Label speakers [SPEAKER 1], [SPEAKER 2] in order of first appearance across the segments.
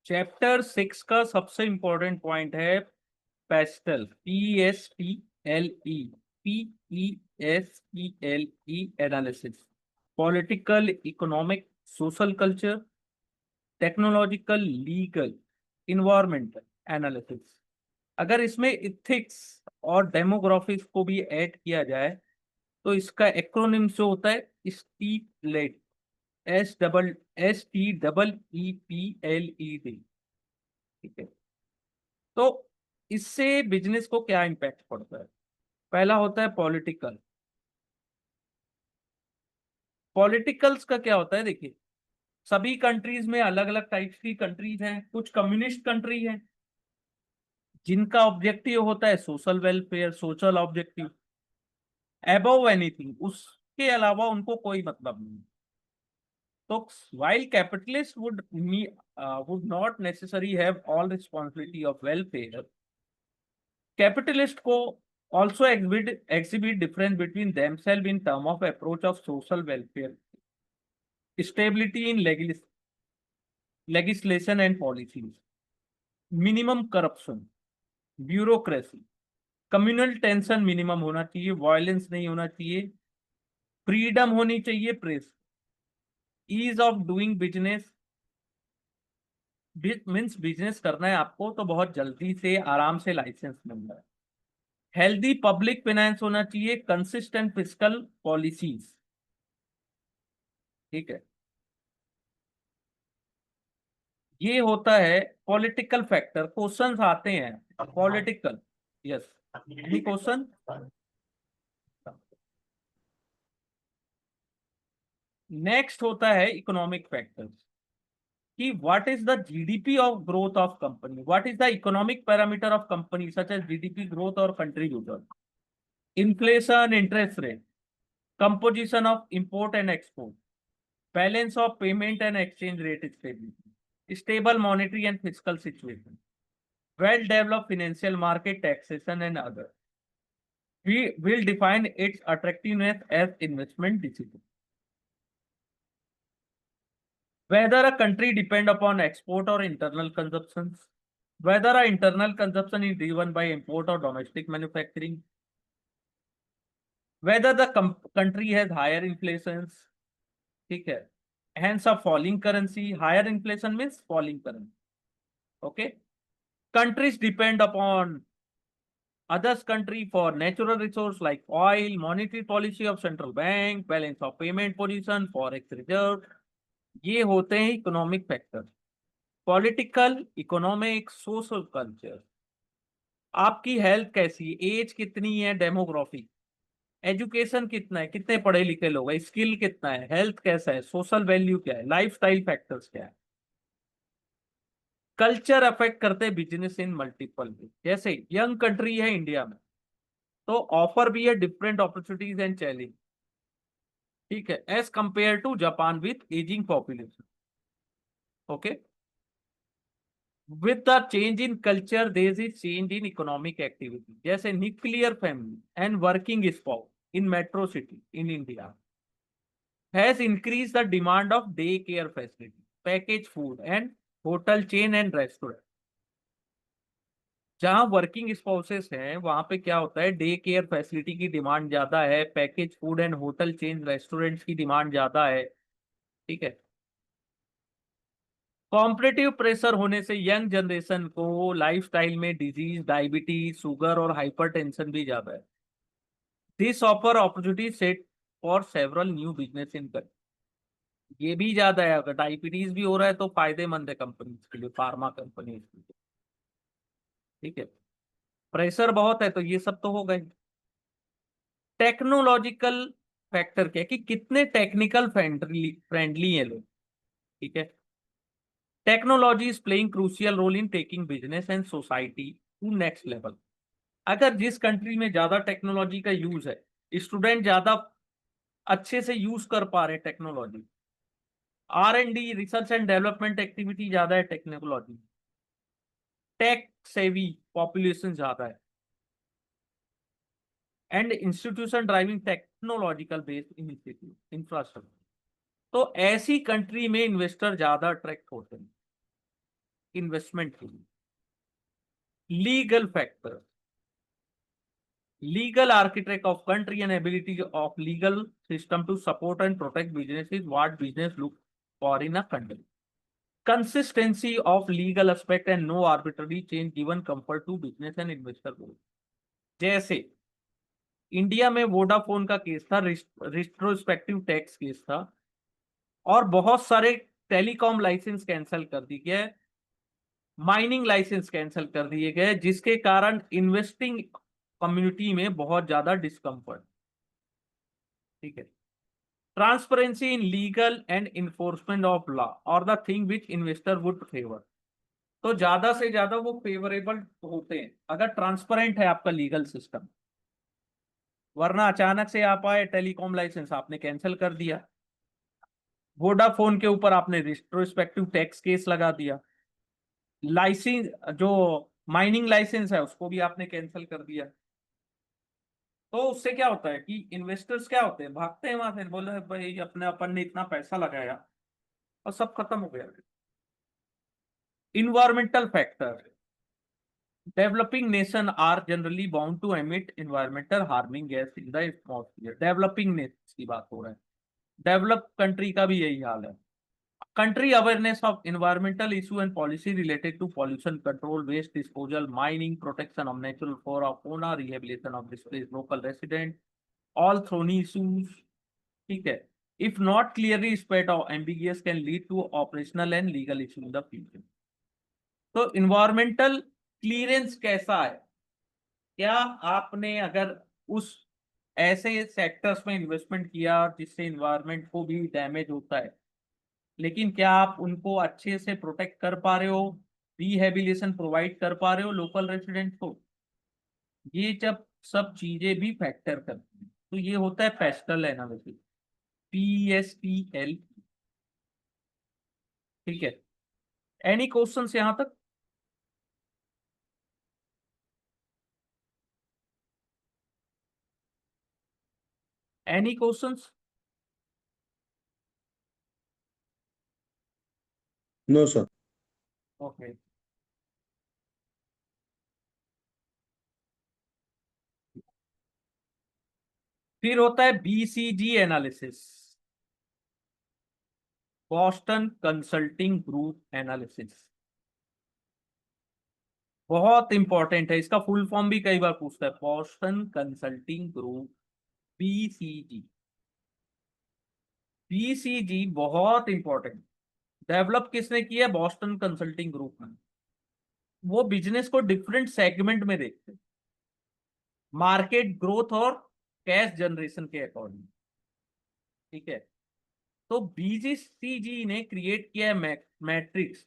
[SPEAKER 1] Chapter 6 का सबसे important point है pastel, PESTLE, PESTLE analysis, political, economic, social, culture, technological, legal, environmental analysis. अगर इसमें इथिक्स और डेमोग्राफिक्स को भी ऐड किया जाए तो इसका एक्रोनिम जो होता है स्टीपलेट, STEEPLED। ठीक है, तो इससे बिजनेस को क्या इम्पैक्ट पड़ता है? पहला होता है पॉलिटिकल। पॉलिटिकल्स का क्या होता है, देखिए सभी कंट्रीज में अलग अलग टाइप्स की कंट्रीज हैं। कुछ कम्युनिस्ट कंट्री हैं जिनका ऑब्जेक्टिव होता है social welfare, social objective above anything, उसके अलावा उनको कोई मतलब नहीं। तो while capitalists would not necessarily have all responsibility of welfare, capitalist को also exhibit difference between themselves in term of approach of social welfare, stability in legislation and policies, minimum corruption, bureaucracy, communal tension minimum होना चाहिए, violence नहीं होना चाहिए, freedom होनी चाहिए press, ease of doing business, means business करना है आपको तो बहुत जल्दी से आराम से लाइसेंस मिल रहा है। हेल्दी पब्लिक फाइनेंस होना चाहिए, कंसिस्टेंट फिस्कल पॉलिसीज। ठीक है, ये होता है पॉलिटिकल फैक्टर। क्वेश्चंस आते हैं political, yes, any question? Next होता है इकोनॉमिक फैक्टर्स कि what is the GDP of growth of company, what is the economic parameter of company such as GDP growth और contributor, inflation, interest rate, composition of import and export, balance of payment and exchange rate stability, stable monetary and fiscal situation, well developed financial market, taxation and other. We will define its attractiveness as investment decision. Whether a country depend upon export or internal consumption, whether a internal consumption is driven by import or domestic manufacturing, whether the country has higher inflation, ठीक है, hence a falling currency, higher inflation means falling currency. Okay, countries depend upon others country for natural resource like oil, monetary policy of central bank, balance of payment position, forex reserve, ये होते हैं economic factor. Political, economic, social, culture, आपकी health कैसी है, as कितनी है, demography, education कितना है, कितने पढ़े लिखे लोग हैं, स्किल कितना है, हेल्थ कैसा है, सोशल वैल्यू क्या है, लाइफस्टाइल फैक्टर्स क्या है। कल्चर अफेक्ट करते हैं बिजनेस इन मल्टीपल वे। जैसे यंग कंट्री है इंडिया में तो ऑफर भी है डिफरेंट अपॉर्चुनिटीज एंड चैलेंज, ठीक है, as compare to Japan with ageing population. Okay, with the change in culture there is change in economic activity. जैसे nuclear family and working spouse in metro city in India has increase the demand of day care facility, package food and hotel chain and restaurant. जहां working spouses हैं वहां पे क्या होता है, day care facility की demand ज्यादा है, package food and hotel chain restaurants की डिमांड ज्यादा है। ठीक है, कॉम्पिटिटिव प्रेशर होने से यंग जनरेशन को लाइफस्टाइल में डिजीज, डायबिटीज, शुगर और हाइपरटेंशन भी ज्यादा है। This offer opportunity set for several new business in country. ये भी ज्यादा है, अगर डायबिटीज भी हो रहा है तो फायदेमंद है कंपनी के लिए, फार्मा कंपनी के लिए। ठीक है, प्रेशर बहुत है तो ये सब तो हो गए। टेक्नोलॉजिकल फैक्टर क्या है कि कितने टेक्निकल फ्रेंडली फ्रेंडली है लोग। ठीक है, technology is playing crucial role in taking business and society to next level. अगर जिस कंट्री में ज्यादा टेक्नोलॉजी का यूज है, स्टूडेंट ज्यादा अच्छे से यूज कर पा रहे technology, R&D, research and development activity ज्यादा है टेक्नोलॉजी, टेक सेवी पॉपुलेशन ज्यादा है, and institution driving technological based initiative infrastructure, तो ऐसी कंट्री में इन्वेस्टर ज्यादा अट्रैक्ट होते हैं। इन्वेस्टमेंट के लिए। Legal factor, legal architect of country and ability of legal system to support and protect business is what business look for in a country. Consistency of legal aspect and no arbitrary change given comfort to business and investor goals. जैसे India में Vodafone का case था, retrospective tax case था, और बहुत सारे telecom licence cancel कर दिए गए, माइनिंग लाइसेंस कैंसिल कर दिए गए, जिसके कारण इन्वेस्टिंग कम्युनिटी में बहुत ज्यादा डिस्कम्फर्ट। ठीक है। Transparency in legal and enforcement of law और the thing which investor would favour. तो ज्यादा से ज्यादा वो फेवरेबल होते हैं अगर ट्रांसपेरेंट है आपका लीगल सिस्टम, वरना अचानक से आप आए, टेलीकॉम लाइसेंस आपने कैंसिल कर दिया, वोडाफोन के ऊपर आपने रिट्रोस्पेक्टिव टैक्स केस लगा दिया, लाइसेंस जो माइनिंग लाइसेंस है उसको भी आपने कैंसिल कर दिया। तो उससे क्या होता है कि इन्वेस्टर्स क्या होते हैं, भागते हैं वहां से, बोले भाई अपने अपन ने इतना पैसा लगाया और सब खत्म हो गया। Environmental factor, developing nation are generally bound to emit environmental harming gas in the atmosphere. Developing nation की बात हो रहा है, डेवलप कंट्री का भी यही हाल है। Country awareness of environmental issue and policy related to pollution control, waste disposal, mining, protection of natural flora, fauna, rehabilitation of displaced local resident, all thorny issues. ठीक है। If not clearly spelled or ambiguous, can lead to operational and legal issue in the future. तो environmental clearance कैसा है? क्या आपने अगर उस ऐसे सेक्टर्स में इन्वेस्टमेंट किया जिससे इन्वायरमेंट को भी डैमेज होता है, लेकिन क्या आप उनको अच्छे से प्रोटेक्ट कर पा रहे हो, रिहेबिलिटेशन प्रोवाइड कर पा रहे हो लोकल रेसिडेंट को? ये जब सब चीजें भी फैक्टर करती हैं तो ये होता है पेस्टल एनालिसिस, PSTL। ठीक है। एनी क्वेश्चंस यहां तक? Any questions?
[SPEAKER 2] No sir.
[SPEAKER 1] Okay. फिर होता है BCG analysis, Boston consulting group analysis. बहुत इंपॉर्टेंट है, इसका फुल फॉर्म भी कई बार पूछता है, Boston consulting group, BCG। BCG बहुत इंपॉर्टेंट। डेवलप किसने किया? बॉस्टन कंसल्टिंग ग्रुप ने। वो बिजनेस को डिफरेंट सेगमेंट में देखते हैं, मार्केट ग्रोथ और कैश जनरेशन के अकॉर्डिंग। ठीक है। तो BCG ने क्रिएट किया है matrix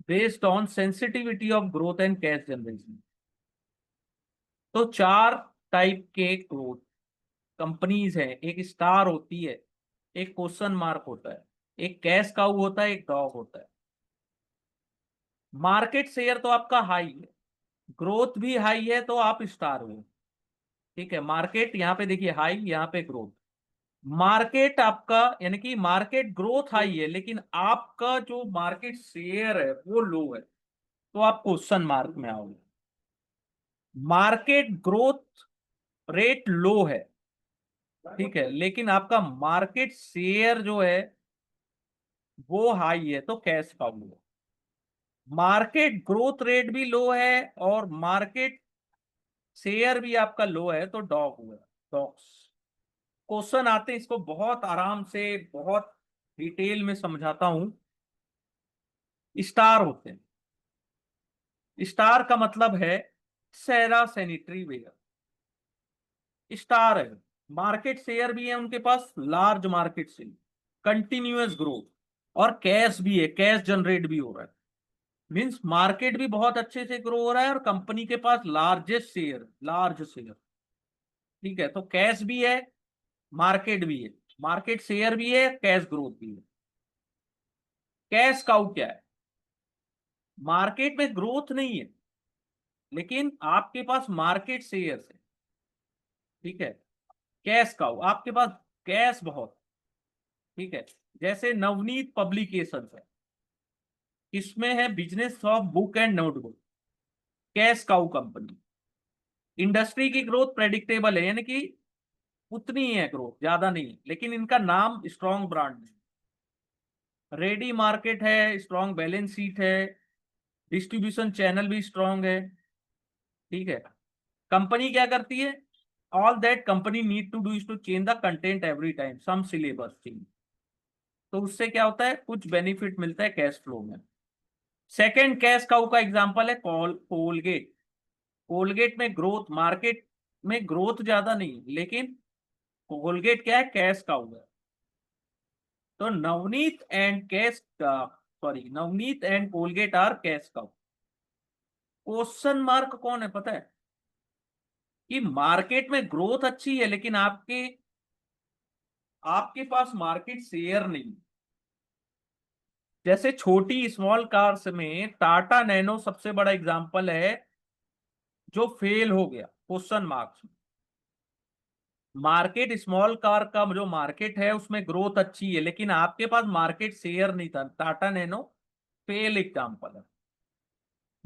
[SPEAKER 1] based on sensitivity of growth and cash generation. तो 4 टाइप के ग्रोथ कंपनीज हैं, एक स्टार होती है, एक क्वेश्चन मार्क होता है, एक कैश काउ होता है, एक डॉग होता है। मार्केट शेयर तो आपका हाई है, ग्रोथ भी हाई है, तो आप स्टार हो। ठीक है। मार्केट यहाँ पे देखिए हाई, यहाँ पे ग्रोथ। मार्केट आपका यानी कि मार्केट ग्रोथ हाई है, लेकिन आपका जो मार्केट शेयर है वो लो है, तो आप क्वेश्चन मार्क में आओगे। मार्केट ग्रोथ रेट लो है, ठीक है, लेकिन आपका मार्केट शेयर जो है वो हाई है, तो कैश काउ है। मार्केट ग्रोथ रेट भी लो है और मार्केट शेयर भी आपका लो है, तो डॉग हुआ, डॉग्स। क्वेश्चन आते हैं, इसको बहुत आराम से बहुत डिटेल में समझाता हूं। स्टार होते हैं, स्टार का मतलब है सेरा सैनिटरी वेयर। स्टार है, मार्केट शेयर भी है उनके पास, large market share, continuous growth, और कैश भी है, कैश जनरेट भी हो रहा है। मींस मार्केट भी बहुत अच्छे से ग्रो हो रहा है और कंपनी के पास लार्जेस्ट शेयर, लार्ज शेयर। ठीक है। तो कैश भी है, मार्केट भी है, मार्केट शेयर भी है, कैश ग्रोथ भी है। कैश काउ क्या है? मार्केट में ग्रोथ नहीं है, लेकिन आपके पास मार्केट शेयर है। ठीक है। कैश काउ, आपके पास कैश बहुत। ठीक है। जैसे नवनीत पब्लिकेशन है, किसमें है? Business of book and notebook, cash cow company. Industry की ग्रोथ प्रेडिक्टेबल है, यानी कि उतनी ही है ग्रोथ, ज्यादा नहीं, लेकिन इनका नाम स्ट्रॉन्ग ब्रांड है। रेडी मार्केट है, स्ट्रॉन्ग बैलेंस शीट है, डिस्ट्रीब्यूशन चैनल भी स्ट्रॉन्ग है। ठीक है। कंपनी क्या करती है? All that company need to do is to change the content every time, some syllabus change. तो उससे क्या होता है? कुछ बेनिफिट मिलता है कैश फ्लो में। सेकेंड कैश काउ का एग्जांपल है कोलगेट। कोलगेट में ग्रोथ, मार्केट में ग्रोथ ज्यादा नहीं, लेकिन कोलगेट क्या है? कैश काउ है। तो Navneet and cash, sorry, Navneet and Colgate are cash cow. Question mark कौन है पता है? कि मार्केट में ग्रोथ अच्छी है, लेकिन आपके आपके पास मार्केट शेयर नहीं। जैसे छोटी स्मॉल कार्स में टाटा नैनो सबसे बड़ा एग्जांपल है, जो फेल हो गया क्वेश्चन मार्क्स में। मार्केट स्मॉल कार का जो मार्केट है उसमें ग्रोथ अच्छी है, लेकिन आपके पास मार्केट शेयर नहीं था, टाटा नैनो फेल एग्जांपल है।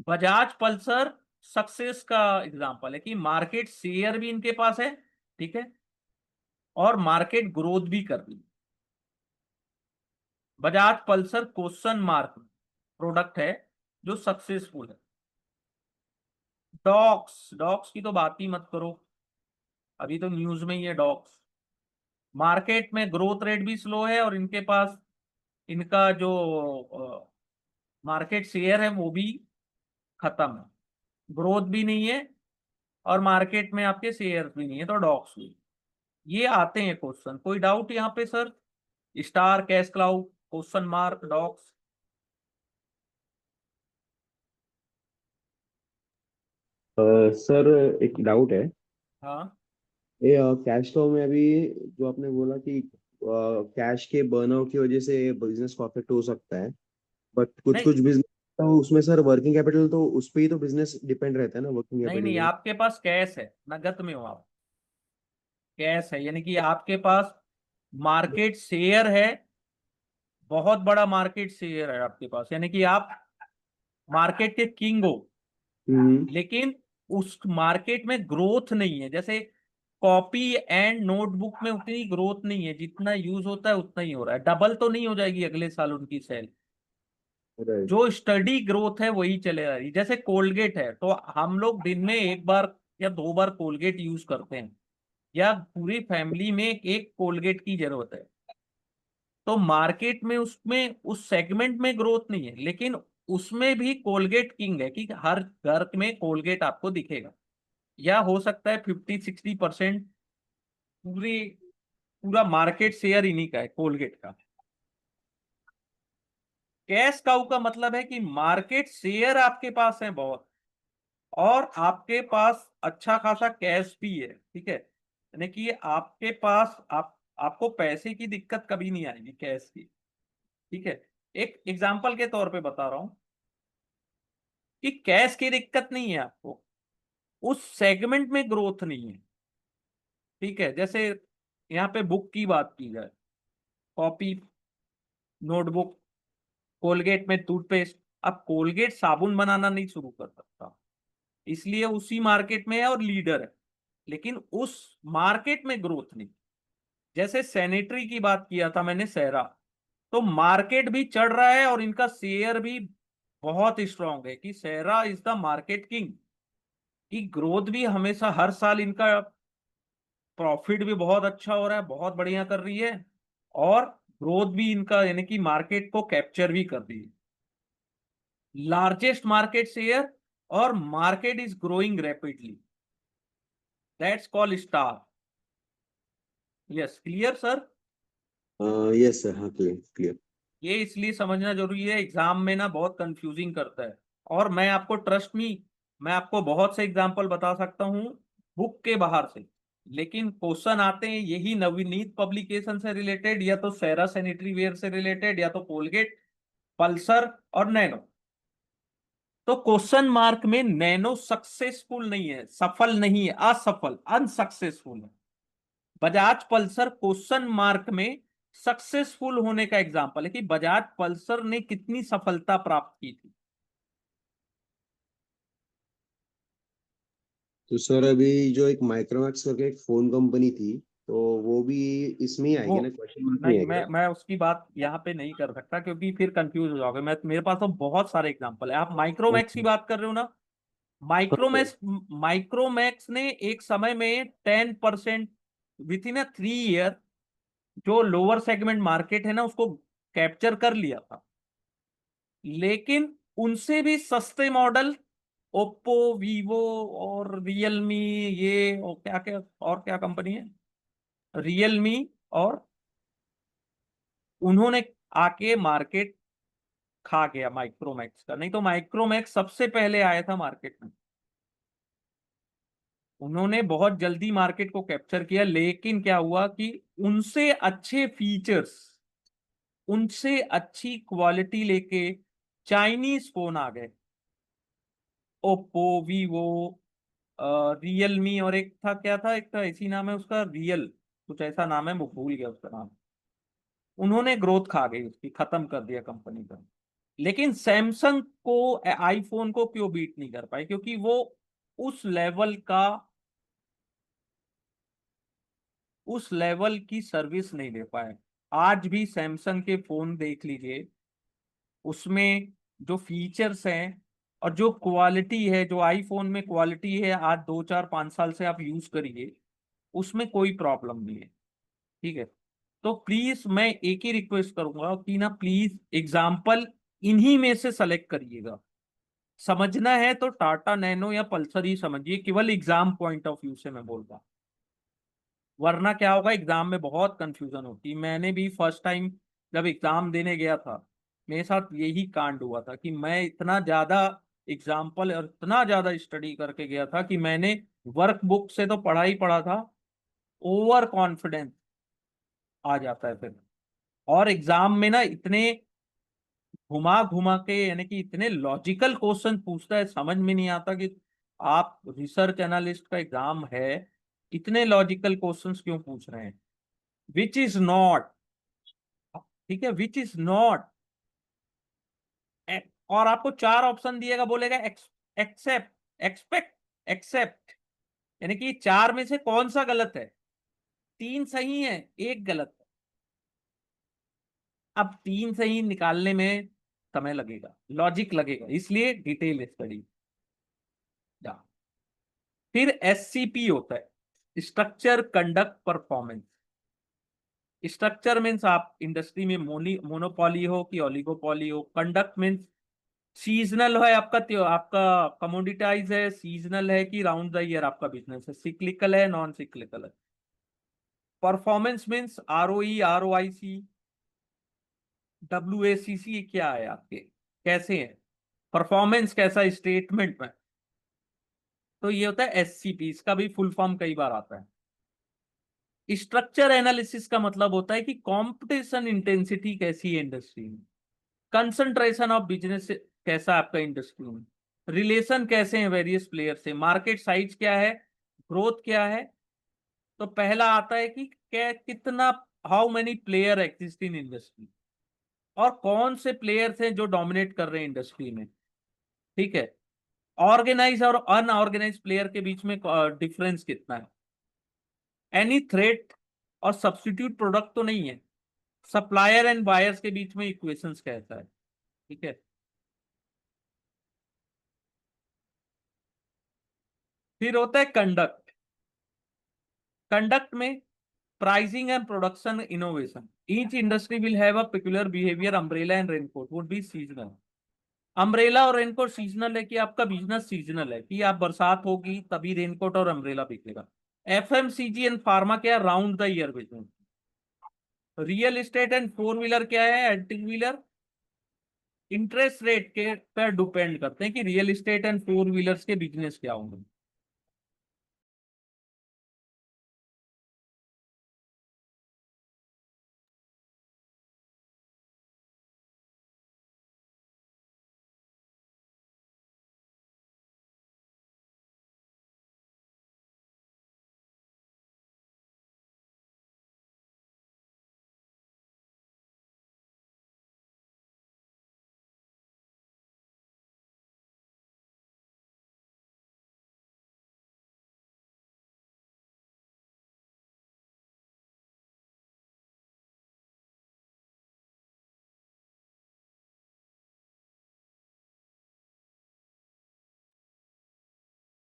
[SPEAKER 1] बजाज पल्सर सक्सेस का एग्जांपल है कि मार्केट शेयर भी इनके पास है, ठीक है, और मार्केट ग्रोथ भी कर रही है। Bajaj Pulsar question mark product है जो सक्सेसफुल है। डॉक्स, डॉक्स की तो बात ही मत करो, अभी तो न्यूज में ही है डॉक्स। मार्केट में ग्रोथ रेट भी स्लो है, और इनके पास इनका जो मार्केट शेयर है वो भी खत्म है, ग्रोथ भी नहीं है, और मार्केट में आपके शेयर भी नहीं है, तो डॉक्स हुई। ये आते हैं क्वेश्चन, कोई डाउट यहाँ पे sir? Star, cash cow, question mark, dogs.
[SPEAKER 2] Sir एक डाउट है।
[SPEAKER 1] हाँ।
[SPEAKER 2] ये कैश फ्लो में अभी जो आपने बोला कि कैश के बर्नआउट की वजह से बिजनेस को अफेक्ट हो सकता है, बट कुछ
[SPEAKER 1] नहीं
[SPEAKER 2] कुछ बिजनेस तो उसमें सर वर्किंग कैपिटल तो उस पे ही तो बिजनेस डिपेंड रहता है ना, वर्किंग
[SPEAKER 1] नहीं
[SPEAKER 2] कैपिटल
[SPEAKER 1] नहीं,
[SPEAKER 2] पे।
[SPEAKER 1] आपके पास कैश है, नगद में हो आप, कैश है, यानी कि आपके पास मार्केट शेयर है, बहुत बड़ा मार्केट शेयर है आपके पास, यानी कि आप मार्केट के किंग हो।
[SPEAKER 2] हम्म।
[SPEAKER 1] लेकिन उस मार्केट में ग्रोथ नहीं है, जैसे कॉपी एंड नोटबुक में उतनी ग्रोथ नहीं है, जितना यूज होता है उतना ही हो रहा है, डबल तो नहीं हो जाएगी अगले साल उनकी सेल।
[SPEAKER 2] राइट।
[SPEAKER 1] जो स्टडी ग्रोथ है वही चले आ रही। जैसे कोलगेट है, तो हम लोग दिन में एक बार या दो बार कोलगेट यूज करते हैं, या पूरी फैमिली में एक कोलगेट की जरूरत है। तो मार्केट में उसमें उस सेगमेंट में ग्रोथ नहीं है, लेकिन उसमें भी कोलगेट किंग है कि हर घर में कोलगेट आपको दिखेगा, या हो सकता है 50-60% पूरी पूरा मार्केट शेयर इन्हीं का है, कोलगेट का। कैश काउ का मतलब है कि मार्केट शेयर आपके पास है बहुत, और आपके पास अच्छा खासा कैश भी है, ठीक है, यानी कि आपके पास आपको पैसे की दिक्कत कभी नहीं आएगी कैश की। ठीक है। एक एग्जांपल के तौर पे बता रहा हूं कि कैश की दिक्कत नहीं है आपको, उस सेगमेंट में ग्रोथ नहीं है। ठीक है। जैसे यहाँ पे बुक की बात की जाए, कॉपी, नोटबुक, कोलगेट में टूथपेस्ट। अब कोलगेट साबुन बनाना नहीं शुरू कर सकता, इसलिए उसी मार्केट में है और लीडर है, लेकिन उस मार्केट में ग्रोथ नहीं। जैसे सैनिटरी की बात किया था मैंने, सेरा, तो मार्केट भी चढ़ रहा है और इनका शेयर भी बहुत स्ट्रांग है, कि सेरा इज द मार्केट किंग, की ग्रोथ भी हमेशा हर साल इनका प्रॉफिट भी बहुत अच्छा हो रहा है, बहुत बढ़िया कर रही है, और ग्रोथ भी इनका, यानी कि मार्केट को कैप्चर भी कर रही है। लार्जेस्ट मार्केट शेयर, और market is growing rapidly, that's called star. Yes, clear sir?
[SPEAKER 2] Yes sir, हाँ क्लियर क्लियर।
[SPEAKER 1] ये इसलिए समझना जरूरी है, एग्जाम में ना बहुत कंफ्यूजिंग करता है। और मैं आपको, ट्रस्ट मी, मैं आपको बहुत से एग्जांपल बता सकता हूँ बुक के बाहर से, लेकिन क्वेश्चन आते हैं यही नवनीत पब्लिकेशन से रिलेटेड, या तो सेरा सैनिटरी वेयर से रिलेटेड, या तो कोलगेट, पल्सर और नैनो। तो क्वेश्चन मार्क में नैनो सक्सेसफुल नहीं है, सफल नहीं है, असफल, अनसक्सेसफुल है। बजाज पल्सर क्वेश्चन मार्क में सक्सेसफुल होने का एग्जाम्पल है कि बजाज पल्सर ने कितनी सफलता प्राप्त की थी।
[SPEAKER 2] तो सर अभी जो एक माइक्रोमैक्स करके एक फोन कंपनी थी, तो वो भी इसमें ही
[SPEAKER 1] वो
[SPEAKER 2] आएगी ना, क्वेश्चन मार्क में
[SPEAKER 1] नहीं,
[SPEAKER 2] आएगी ना?
[SPEAKER 1] मैं उसकी बात यहाँ पे नहीं कर सकता क्योंकि फिर कंफ्यूज हो जाओगे। मैं मेरे पास तो बहुत सारे एग्जांपल है। आप माइक्रोमैक्स की
[SPEAKER 2] ओके।
[SPEAKER 1] बात कर रहे हो ना।
[SPEAKER 2] हाँ सर।
[SPEAKER 1] माइक्रोमैक्स ने एक समय में 10% विथ इन 3 ईयर जो लोअर सेगमेंट मार्केट है ना उसको कैप्चर कर लिया था। लेकिन उनसे भी सस्ते मॉडल ओप्पो, वीवो और रियलमी, ये और क्या क्या, और क्या कंपनी है, रियलमी, और उन्होंने आके मार्केट खा गया माइक्रोमैक्स का। नहीं तो माइक्रोमैक्स सबसे पहले आया था मार्केट में। उन्होंने बहुत जल्दी मार्केट को कैप्चर किया, लेकिन क्या हुआ कि उनसे अच्छे फीचर्स, उनसे अच्छी क्वालिटी लेके चाइनीज फोन आ गए। ओप्पो, वीवो, रियलमी, और एक था, क्या था, एक था इसी नाम है उसका, रियल कुछ ऐसा नाम है, वो भूल गया उसका नाम। उन्होंने ग्रोथ खा गई उसकी, खत्म कर दिया कंपनी का। लेकिन सैमसंग को, आईफोन को क्यों बीट नहीं कर पाए? क्योंकि वो उस लेवल का, उस लेवल की सर्विस नहीं दे पाए। आज भी सैमसंग के फोन देख लीजिए, उसमें जो फीचर्स हैं और जो क्वालिटी है, जो आईफोन में क्वालिटी है, आज 2 4 5 साल से आप यूज करिए, उसमें कोई प्रॉब्लम नहीं है। ठीक है। तो प्लीज मैं एक ही रिक्वेस्ट करूंगा कि ना, प्लीज एग्जाम्पल इन्हीं में से सेलेक्ट करिएगा। समझना है तो टाटा नैनो या पल्सर ही समझिए, केवल एग्जाम पॉइंट ऑफ व्यू से मैं बोल रहा हूं। वरना क्या होगा, एग्जाम में बहुत कंफ्यूजन होती। मैंने भी फर्स्ट टाइम जब एग्जाम देने गया था, मेरे साथ यही कांड हुआ था कि मैं इतना ज्यादा एग्जाम्पल और इतना ज्यादा स्टडी करके गया था कि मैंने वर्क बुक से तो पढ़ा ही पढ़ा था, ओवर कॉन्फिडेंस आ जाता है फिर। और एग्जाम में ना इतने घुमा घुमा के, यानी कि इतने लॉजिकल क्वेश्चन पूछता है, समझ में नहीं आता कि आप रिसर्च एनालिस्ट का एग्जाम है, इतने लॉजिकल क्वेश्चंस क्यों पूछ रहे हैं? विच इज नॉट, ठीक है, विच इज नॉट। और आपको 4 ऑप्शन दिएगा, बोलेगा एक्सेप्ट, एक्सपेक्ट, एक्सेप्ट, यानी कि 4 में से कौन सा गलत है? 3 सही है, एक गलत है। अब 3 सही निकालने में समय लगेगा, लॉजिक लगेगा, इसलिए डिटेल स्टडी। फिर एससीपी होता है, structure, conduct, performance. Structure means आप इंडस्ट्री में मोनोपोली हो कि ओलिगोपोली हो। कंडक्ट मीन्स सीजनल है आपका, आपका कमोडिटाइज है, सीजनल है कि राउंड द ईयर आपका बिजनेस है, सिक्लिकल है, नॉन सिक्लिकल है। परफॉर्मेंस मीन्स आरओई, आरओआईसी, डब्ल्यूएसीसी क्या है आपके, कैसे है परफॉर्मेंस, कैसा स्टेटमेंट में। तो ये होता है एससीपी, इसका भी फुल फॉर्म कई बार आता है। स्ट्रक्चर एनालिसिस का मतलब होता है कि कंपटीशन इंटेंसिटी कैसी है इंडस्ट्री में, कंसंट्रेशन ऑफ बिजनेस कैसा है आपका इंडस्ट्री में, रिलेशन कैसे हैं वेरियस प्लेयर से, मार्केट साइज क्या है, ग्रोथ क्या है। तो पहला आता है कि क्या, कितना, how many player exist in industry, और कौन से प्लेयर्स हैं जो डोमिनेट कर रहे हैं इंडस्ट्री में। ठीक है। ऑर्गेनाइज और अनऑर्गेनाइज प्लेयर के बीच में डिफरेंस कितना है, एनी थ्रेट और सब्स्टिट्यूट प्रोडक्ट तो नहीं है, सप्लायर एंड बायर्स के बीच में इक्वेशंस कैसा है। ठीक है। फिर होता है कंडक्ट। कंडक्ट में pricing and production innovation, each industry will have a peculiar behaviour, umbrella and raincoat would be seasonal. Umbrella और रेनकोट सीजनल है कि आपका बिजनेस सीजनल है कि आप बरसात होगी तभी रेनकोट और अम्ब्रेला बिकेगा। एफएमसीजी एंड फार्मा क्या है, round the year business. Real estate and four wheeler क्या है, टू व्हीलर। इंटरेस्ट रेट के पर डिपेंड करते हैं कि real estate and four wheelers के बिजनेस क्या होंगे।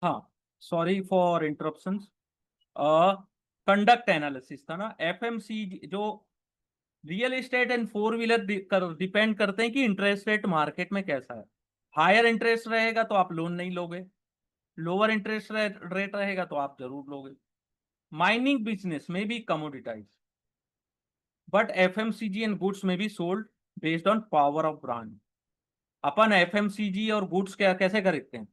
[SPEAKER 1] हाँ, sorry for interruptions. Conduct analysis था ना। एफएमसीजी जो real estate and four wheeler depend करते हैं कि इंटरेस्ट रेट मार्केट में कैसा है। हायर इंटरेस्ट रहेगा तो आप लोन नहीं लोगे, लोअर इंटरेस्ट रेट रहेगा तो आप जरूर लोगे। माइनिंग बिजनेस में भी commoditise, but FMCG and goods में भी sold based on power of brand. Upon FMCG और गुड्स क्या कैसे खरीदते हैं?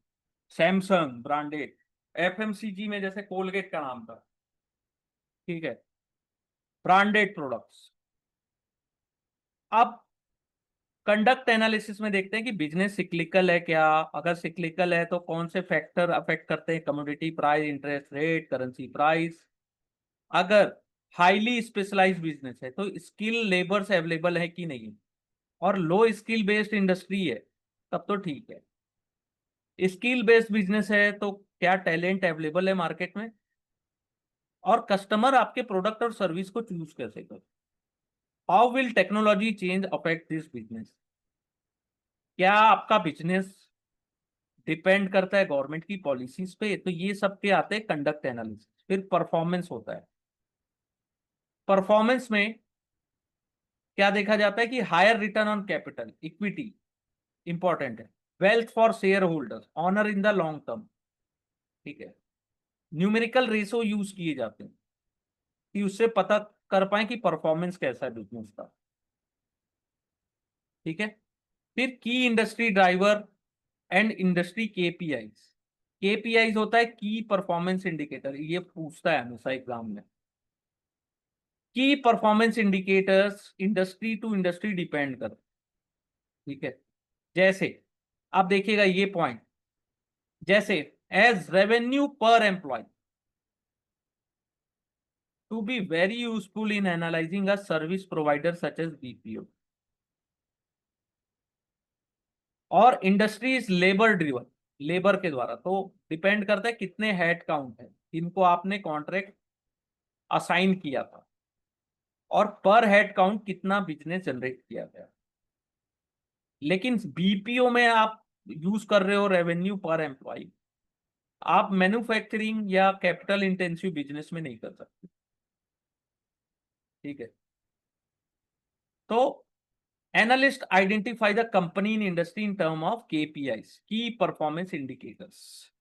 [SPEAKER 1] सैमसंग ब्रांडेड, एफएमसीजी में जैसे कोलगेट का नाम था, ठीक है, ब्रांडेड प्रोडक्ट्स। अब कंडक्ट एनालिसिस में देखते हैं कि बिजनेस सिक्लिकल है क्या, अगर सिक्लिकल है तो कौन से फैक्टर अफेक्ट करते हैं, commodity price, interest rate, currency price. अगर हाईली स्पेशलाइज्ड बिजनेस है तो स्किल लेबर्स अवेलेबल है कि नहीं, और लो स्किल बेस्ड इंडस्ट्री है तब तो ठीक है। स्किल बेस्ड बिजनेस है तो क्या टैलेंट अवेलेबल है मार्केट में, और कस्टमर आपके प्रोडक्ट और सर्विस को चूज कैसे कर। How will technology change affect this business? क्या आपका बिजनेस डिपेंड करता है गवर्नमेंट की पॉलिसीज पे? तो ये सब के आते हैं कंडक्ट एनालिसिस। फिर परफॉर्मेंस होता है। परफॉर्मेंस में क्या देखा जाता है कि higher return on capital equity important है, wealth for shareholders, owner in the long term, ठीक है। न्यूमेरिकल रेशो यूज किए जाते हैं कि उससे पता कर पाए कि परफॉर्मेंस कैसा है बिजनेस का, ठीक है। फिर की industry driver and industry KPIs. KPIs होता है की परफॉर्मेंस इंडिकेटर, ये पूछता है हमेशा एग्जाम में। Key performance indicators industry to industry depend कर, ठीक है। जैसे आप देखिएगा ये पॉइंट, जैसे as revenue per employee to be very useful in analysing a service provider such as BPO. और industry is labour driven, labour के द्वारा, तो डिपेंड करता है कितने हेड काउंट है इनको आपने कॉन्ट्रैक्ट असाइन किया था, और पर हेड काउंट कितना बिजनेस जनरेट किया गया। लेकिन बीपीओ में आप यूज कर रहे हो रेवेन्यू पर एम्प्लॉय, आप मैन्युफैक्चरिंग या कैपिटल इंटेंसिव बिजनेस में नहीं कर सकते, ठीक है। तो analyst identify the company in industry in term of KPIs, की परफॉर्मेंस इंडिकेटर्स।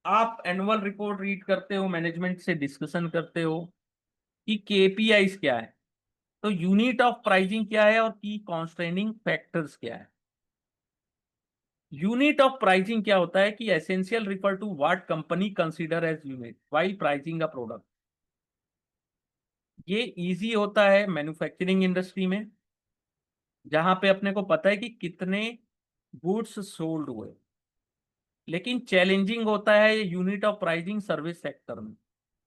[SPEAKER 1] आप एनुअल रिपोर्ट रीड करते हो, मैनेजमेंट से डिस्कशन करते हो कि केपीआईज क्या है, तो यूनिट ऑफ प्राइसिंग क्या है और की कॉन्स्ट्रेनिंग फैक्टर्स क्या है। यूनिट ऑफ प्राइसिंग क्या होता है कि essential refer to what company consider as unit while pricing a product. ये इजी होता है मैन्युफैक्चरिंग इंडस्ट्री में, जहां पे अपने को पता है कि कितने गुड्स सोल्ड हुए। लेकिन चैलेंजिंग होता है unit of pricing service sector में,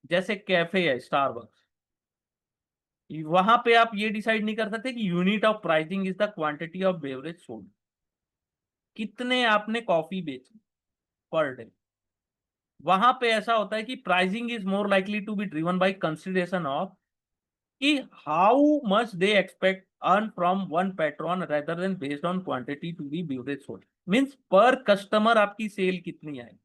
[SPEAKER 1] जैसे कैफे है स्टारबक्स, वहां पे आप ये डिसाइड नहीं कर सकते कि unit of pricing is the quantity of beverage sold, कितने आपने कॉफी बेची पर डे। वहां पे ऐसा होता है कि pricing is more likely to be driven by consideration of कि how much they expect earn from one patron rather than based on quantity to be beverage sold. Means per customer आपकी sale कितनी आई,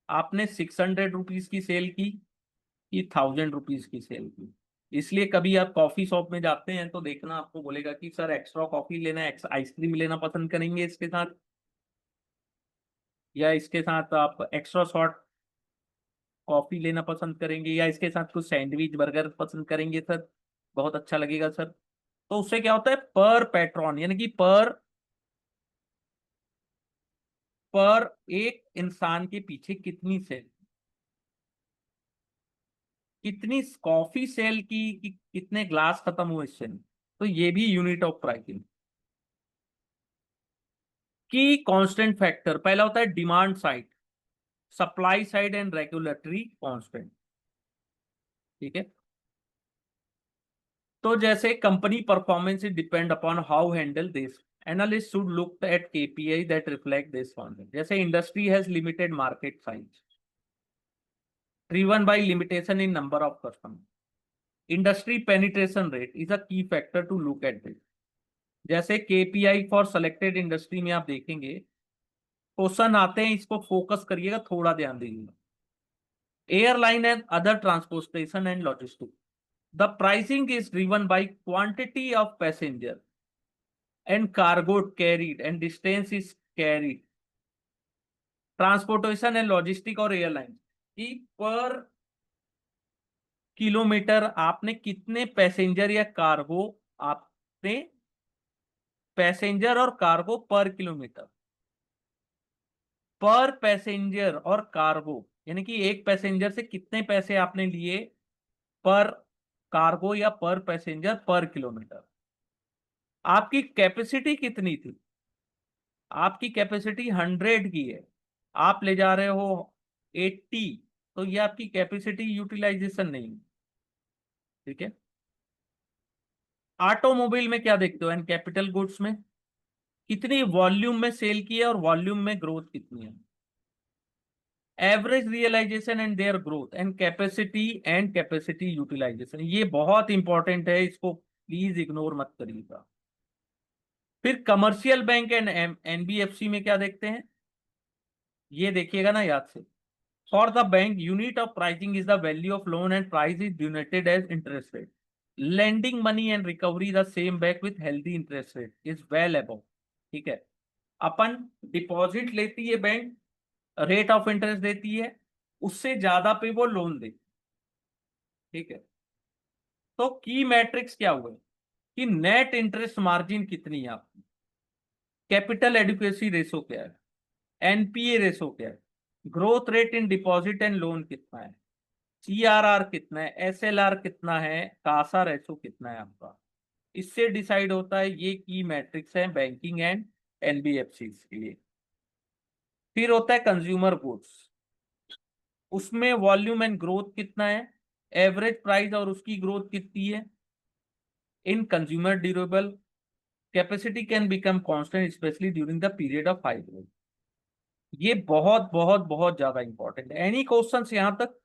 [SPEAKER 1] आपने 600 rupees की cell की कि 1000 rupees की cell की। इसलिए कभी आप कॉफी शॉप में जाते हैं तो देखना आपको बोलेगा कि सर एक्स्ट्रा कॉफी लेना है, आइसक्रीम लेना पसंद करेंगे इसके साथ, या इसके साथ आप एक्स्ट्रा शॉर्ट कॉफी लेना पसंद करेंगे, या इसके साथ कुछ सैंडविच बर्गर पसंद करेंगे सर, बहुत अच्छा लगेगा सर। तो उससे क्या होता है, पर पैट्रॉन यानी कि पर एक इंसान के पीछे कितनी सेल, कितनी कॉफी सेल की, कितने ग्लास खत्म हुए इससे, तो ये भी यूनिट ऑफ प्राइसिंग। की कांस्टेंट फैक्टर पहला होता है demand side, supply side and regulatory constant, ठीक है। तो जैसे company performance is depend upon how handle this, analyst should look at KPI that reflect this concept. जैसे industry has limited market size driven by limitation in number of customers. Industry penetration rate is a key factor to look at this. जैसे KPI for selected industry में आप देखेंगे question आते हैं, इसको focus करिएगा, थोड़ा ध्यान दीजिएगा। Airline and other transportation and logistic, the pricing is driven by quantity of passenger and cargo carried and distance is carried. Transportation and logistic और एयरलाइन की पर किलोमीटर आपने कितने पैसेंजर या कार्गो, आपने पैसेंजर और कार्गो पर किलोमीटर, पर पैसेंजर और कार्गो, यानी कि एक पैसेंजर से कितने पैसे आपने लिए पर कार्गो या पर पैसेंजर पर किलोमीटर। आपकी कैपेसिटी कितनी थी? आपकी कैपेसिटी 100 की है, आप ले जा रहे हो 80, तो ये आपकी कैपेसिटी यूटिलाइजेशन नहीं है। ठीक है। ऑटोमोबाइल में क्या देखते हो? एंड कैपिटल गुड्स में कितनी वॉल्यूम में सेल की है और वॉल्यूम में ग्रोथ कितनी है। Average realisation and their growth and capacity utilisation, ये बहुत इंपॉर्टेंट है, इसको प्लीज इग्नोर मत करिएगा। फिर कमर्शियल बैंक एंड एनबीएफसी में क्या देखते हैं, ये देखिएगा ना याद से। For the bank, unit of pricing is the value of loan and price is denoted as interest rate. Lending money and recovery the same bank with healthy interest rate is well above. ठीक है। अपन deposit लेती है bank, rate of interest देती है, उससे ज्यादा पे वो लोन दे। ठीक है। तो की मैट्रिक्स क्या हुए कि नेट इंटरेस्ट मार्जिन कितनी है आपकी, कैपिटल एडिक्वेसी रेशो क्या है, एनपीए रेशो क्या है, growth rate in deposit and loan कितना है, सीआरआर कितना है, एसएलआर कितना है, कासा रेशो कितना है आपका। इससे डिसाइड होता है, ये की मैट्रिक्स है बैंकिंग एंड एनबीएफसी के लिए। फिर होता है कंज्यूमर गुड्स, उसमें वॉल्यूम एंड ग्रोथ कितना है, एवरेज प्राइस और उसकी ग्रोथ कितनी है। इन consumer durable, capacity can become constant specially during the period of high growth. ये बहुत बहुत बहुत ज्यादा इंपॉर्टेंट है। एनी क्वेश्चंस यहां तक?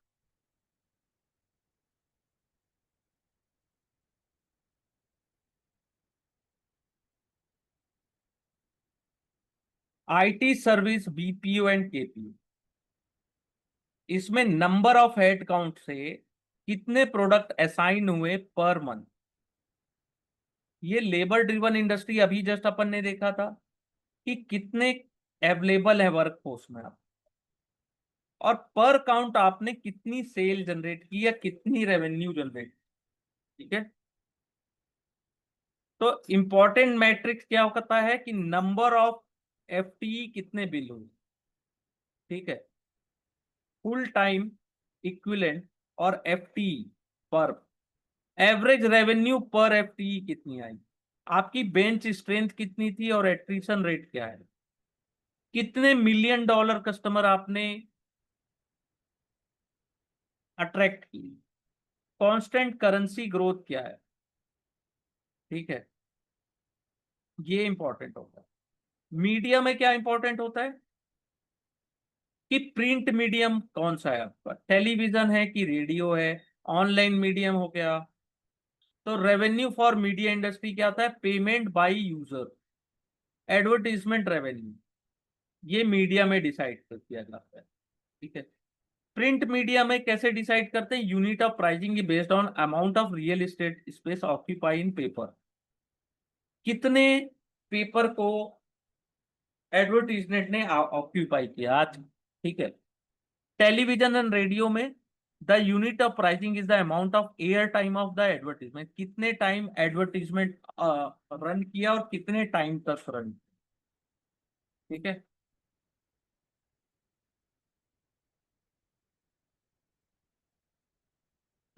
[SPEAKER 1] IT service, BPO and KPO, इसमें नंबर ऑफ हेड काउंट से कितने प्रोडक्ट असाइन हुए पर मंथ। ये लेबर ड्रिवन इंडस्ट्री अभी जस्ट अपन ने देखा था कि कितने अवेलेबल है वर्क फोर्स में आप, और पर काउंट आपने कितनी सेल जनरेट की या कितनी रेवेन्यू जनरेट। ठीक है। तो इंपॉर्टेंट मैट्रिक्स क्या होता है कि नंबर ऑफ एफटी कितने बिल हुए। ठीक है। फुल टाइम इक्विवेलेंट और एफटी पर, एवरेज रेवेन्यू पर एफटी कितनी आई, आपकी बेंच स्ट्रेंथ कितनी थी और एट्रिशन रेट क्या है, कितने मिलियन डॉलर कस्टमर आपने अट्रैक्ट की, कांस्टेंट करेंसी ग्रोथ क्या है। ठीक है। ये इंपॉर्टेंट होता है। मीडिया में क्या इंपॉर्टेंट होता है कि प्रिंट मीडियम कौन सा है आपका, टेलीविजन है कि रेडियो है, ऑनलाइन मीडियम हो गया। तो रेवेन्यू फॉर मीडिया इंडस्ट्री क्या आता है, payment by user, advertisement revenue, ये मीडिया में डिसाइड कर किया जाता है। ठीक है। प्रिंट मीडिया में कैसे डिसाइड करते हैं, unit of pricing based on amount of real estate space occupy in paper, कितने पेपर को एडवर्टीजमेंट ने ऑक्यूपाई किया आज। ठीक है। टेलीविजन एंड रेडियो में the unit of pricing is the amount of air time of the advertisement, कितने time advertisement run किया और कितने टाइम तक रन। ठीक है।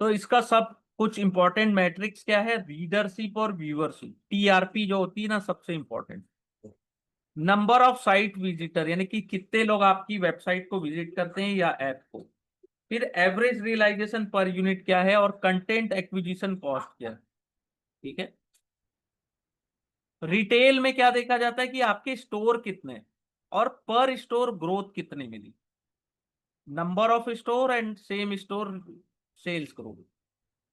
[SPEAKER 1] तो इसका सब कुछ इंपॉर्टेंट मैट्रिक्स क्या है, रीडरशिप और व्यूअरशिप, टीआरपी जो होती है ना सबसे important. Number of site visitor, यानी कि कितने लोग आपकी वेबसाइट को विजिट करते हैं या ऐप को। फिर एवरेज रियलाइजेशन पर यूनिट क्या है और कंटेंट एक्विजिशन कॉस्ट क्या है। ठीक है। रिटेल में क्या देखा जाता है कि आपके स्टोर कितने हैं और पर स्टोर ग्रोथ कितनी मिली, number of store and same store sales growth.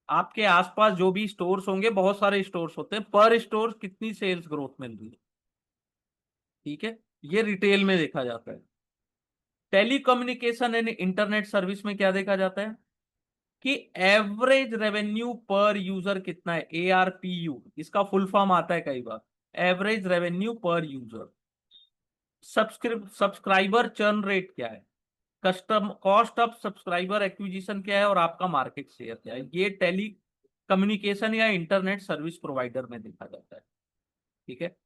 [SPEAKER 1] आपके आसपास जो भी स्टोर्स होंगे, बहुत सारे स्टोर्स होते हैं, पर स्टोर कितनी सेल्स ग्रोथ मिल रही है। ठीक है। ये रिटेल में देखा जाता है। टेलीकम्युनिकेशन एंड इंटरनेट सर्विस में क्या देखा जाता है कि एवरेज रेवेन्यू पर यूजर कितना है, ARPU, इसका फुल फॉर्म आता है कई बार, एवरेज रेवेन्यू पर यूजर। सब्सक्राइबर चर्न रेट क्या है, custom cost of subscriber acquisition क्या है, और आपका मार्केट शेयर क्या है, ये टेली कम्युनिकेशन या इंटरनेट सर्विस प्रोवाइडर में देखा जाता है। ठीक है।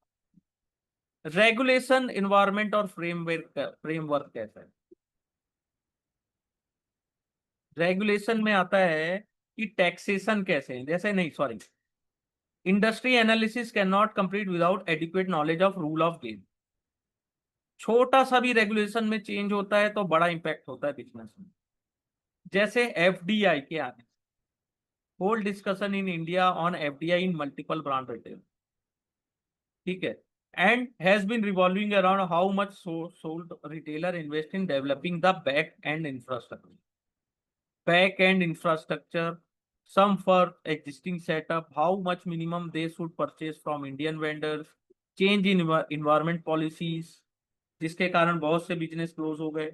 [SPEAKER 1] रेगुलेशन, इन्वायरमेंट और फ्रेमवर्क कैसा है। रेगुलेशन में आता है कि टैक्सेशन कैसे है, जैसे नहीं sorry, industry analysis can not complete without adequate knowledge of rule of game. छोटा सा भी रेगुलेशन में चेंज होता है तो बड़ा इंपैक्ट होता है बिजनेस में। जैसे FDI के आने, whole discussion in India on FDI in multiple brand retail. ठीक है। And has been revolving around how much sold retailer invest in developing the back end infrastructure, some for existing setup, how much minimum they should purchase from Indian vendors, change in environment policies, जिसके कारण बहुत से business close हो गए,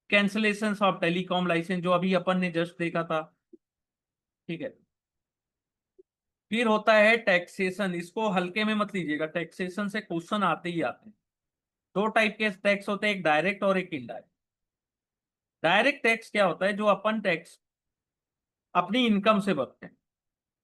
[SPEAKER 1] cancellation of telecom licence जो अभी अपन ने just देखा था। ठीक है। फिर होता है टैक्सेशन, इसको हल्के में मत लीजिएगा, टैक्सेशन से क्वेश्चन आते ही आते हैं। दो टाइप के टैक्स होते हैं, एक डायरेक्ट और एक इनडायरेक्ट। डायरेक्ट टैक्स क्या होता है, जो अपन टैक्स अपनी इनकम से भरते हैं।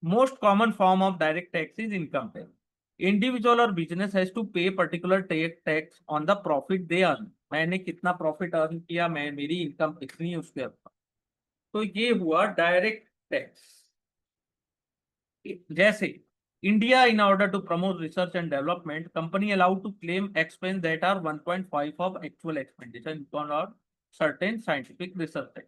[SPEAKER 1] Most common form of direct tax is income tax. Individual और बिजनेस हैज टू पे particular tax on the profit they earn. मैंने कितना प्रॉफिट अर्न किया, मैं मेरी इनकम कितनी है उसके ऊपर। तो ये हुआ डायरेक्ट टैक्स। जैसे India in order to promote research and development, company allowed to claim expense that are 1.5 of actual expenditure on certain scientific research.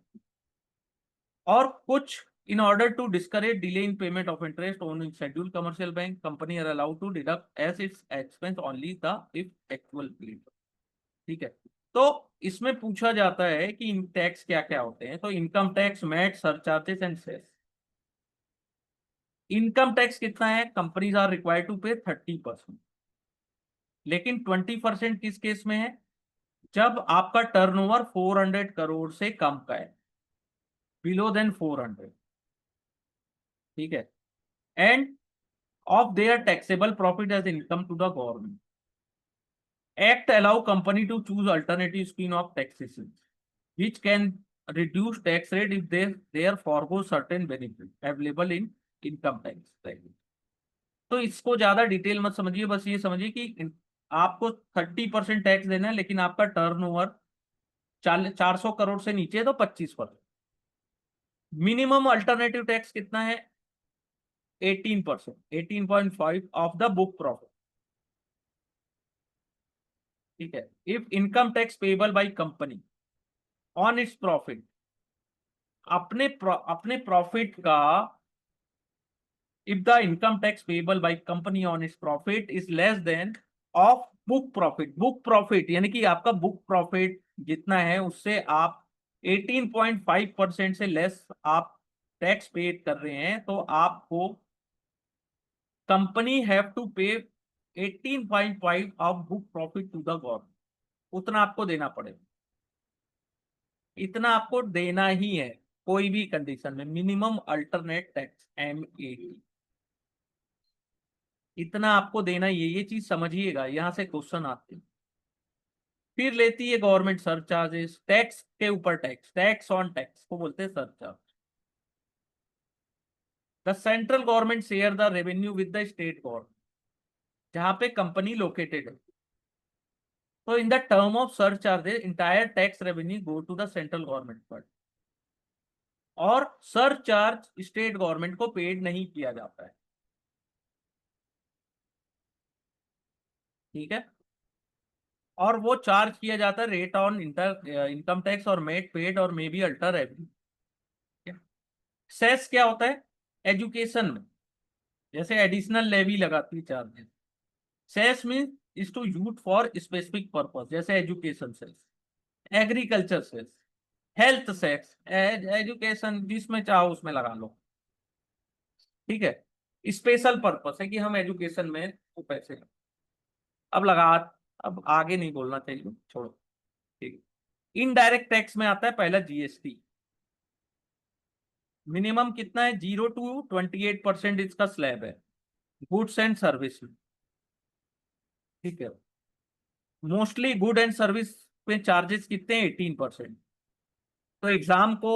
[SPEAKER 1] और कुछ in order to discourage delay in payment of interest on scheduled commercial bank, company are allowed to deduct as its expense only the if actual paid। ठीक है। तो इसमें पूछा जाता है कि इन टैक्स क्या क्या होते हैं, तो income tax, MAT, surcharges and cess. Income tax कितना है, कंपनीज आर रिक्वायर्ड टू पे 30%, लेकिन 20% किस केस में है, जब आपका टर्नओवर 400 करोड़ से कम का है, बिलो देन 400। ठीक है। And of their taxable profit as income to the government. Act allow company to choose alternative scheme of taxation, which can reduce tax rate if they forgo certain benefit available in income tax। तो इसको ज्यादा detail मत समझिए, बस ये समझिए कि आपको 30% टैक्स देना है, लेकिन आपका टर्नओवर 400 करोड़ से नीचे है तो 25%। मिनिमम अल्टरनेटिव टैक्स कितना है, 18%, 18.5 ऑफ द बुक प्रॉफिट। ठीक है। If income tax payable by company on its profit, अपने प्रॉफिट का, if the income tax payable by company on its profit is less than of book profit. Book profit यानी कि आपका book profit जितना है उससे आप 18.5% से लेस आप टैक्स पे कर रहे हैं, तो आपको company have to pay 18.5 of book profit to the government. उतना आपको देना पड़ेगा, इतना आपको देना ही है कोई भी कंडीशन में। मिनिमम अल्टरनेट टैक्स, MAT, इतना आपको देना ही है। ये चीज समझिएगा, यहां से क्वेश्चन आते हैं। फिर लेती है गवर्नमेंट सरचार्जेस, टैक्स के ऊपर टैक्स, टैक्स ऑन टैक्स को बोलते हैं surcharge. The central government share the revenue with the state government, जहां पे कंपनी लोकेटेड है। तो in the term of surcharges entire tax revenue go to the central government fund, और surcharge state government को paid नहीं किया जाता है। ठीक है। और वो चार्ज किया जाता है rate on inter income tax और मेट पेड और may be alter every. Cess क्या होता है, एजुकेशन में जैसे एडिशनल लेवी लगाती है charges. Cess mean is to use for specific purpose, जैसे education cess, agriculture cess, health cess, education जिसमें चाहो उसमें लगा लो। ठीक है। स्पेशल पर्पस है कि हम एजुकेशन में वो पैसे अब लगा अब आगे नहीं बोलना चाहिए, छोड़ो। ठीक, इनडायरेक्ट टैक्स में आता है पहला जीएसटी। मिनिमम कितना है, 0 to 28% इसका स्लैब है, गुड्स एंड सर्विस में। ठीक है, मोस्टली गुड एंड सर्विस पे चार्जेस कितने हैं, 18%। तो एग्जाम को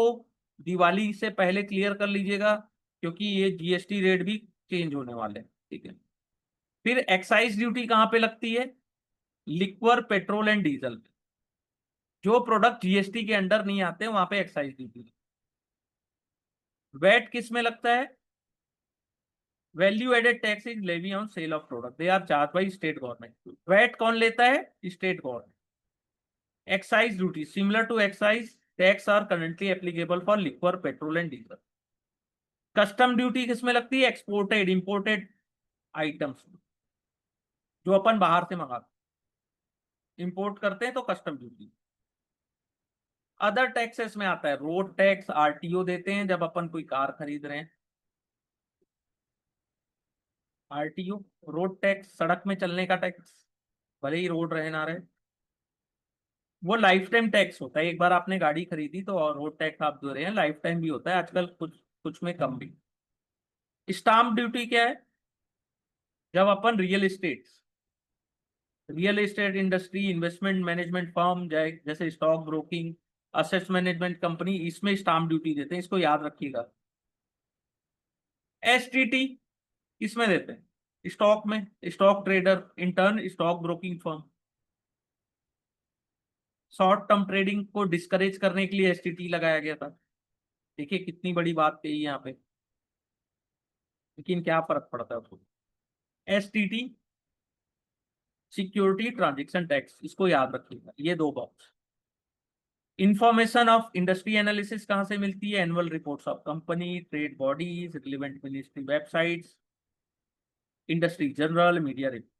[SPEAKER 1] दिवाली से पहले क्लियर कर लीजिएगा, क्योंकि ये जीएसटी रेट भी चेंज होने वाले हैं। ठीक है, फिर एक्साइज ड्यूटी कहाँ पे लगती है, लिक्वर, पेट्रोल एंड डीजल पे। जो प्रोडक्ट जीएसटी के अंडर नहीं आते वहां पे एक्साइज ड्यूटी। वैट किस में लगता है, value added tax is levy on sale of product, they are charge by state government. VAT कौन लेता है, state government. Excise duty similar to excise tax are currently applicable for liquor, petrol and diesel. Custom duty किसमें लगती है, exported imported items, जो अपन बाहर से मंगाते इंपोर्ट करते हैं तो कस्टम ड्यूटी। अदर टैक्सेस में आता है रोड टैक्स, आरटीओ देते हैं जब अपन कोई कार खरीद रहे हैं। आरटीओ रोड टैक्स, सड़क में चलने का टैक्स, भले ही रोड रहे ना रहे। वो लाइफ टाइम टैक्स होता है, एक बार आपने गाड़ी खरीदी तो और रोड टैक्स आप दे रहे हैं, लाइफ टाइम भी होता है, आजकल कुछ कुछ में कम भी। स्टाम्प ड्यूटी क्या है, जब अपन real estate industry, investment management firm जैसे stock broking, asset management company, इसमें स्टाम्प ड्यूटी देते हैं, इसको याद रखिएगा। एसटीटी किसमें देते हैं, स्टॉक में, stock trader, intern stock broking firm. Short term trading को डिस्करेज करने के लिए एसटीटी लगाया गया था। देखिए कितनी बड़ी बात कही यहाँ पे, लेकिन क्या फर्क पड़ता है उसको। एसटीटी, सिक्योरिटी ट्रांजेक्शन टैक्स, इसको याद रखिएगा, ये दो box. Information of industry analysis कहां से मिलती है, annual reports of company, trade bodies, relevant ministry websites, industry journal, media report.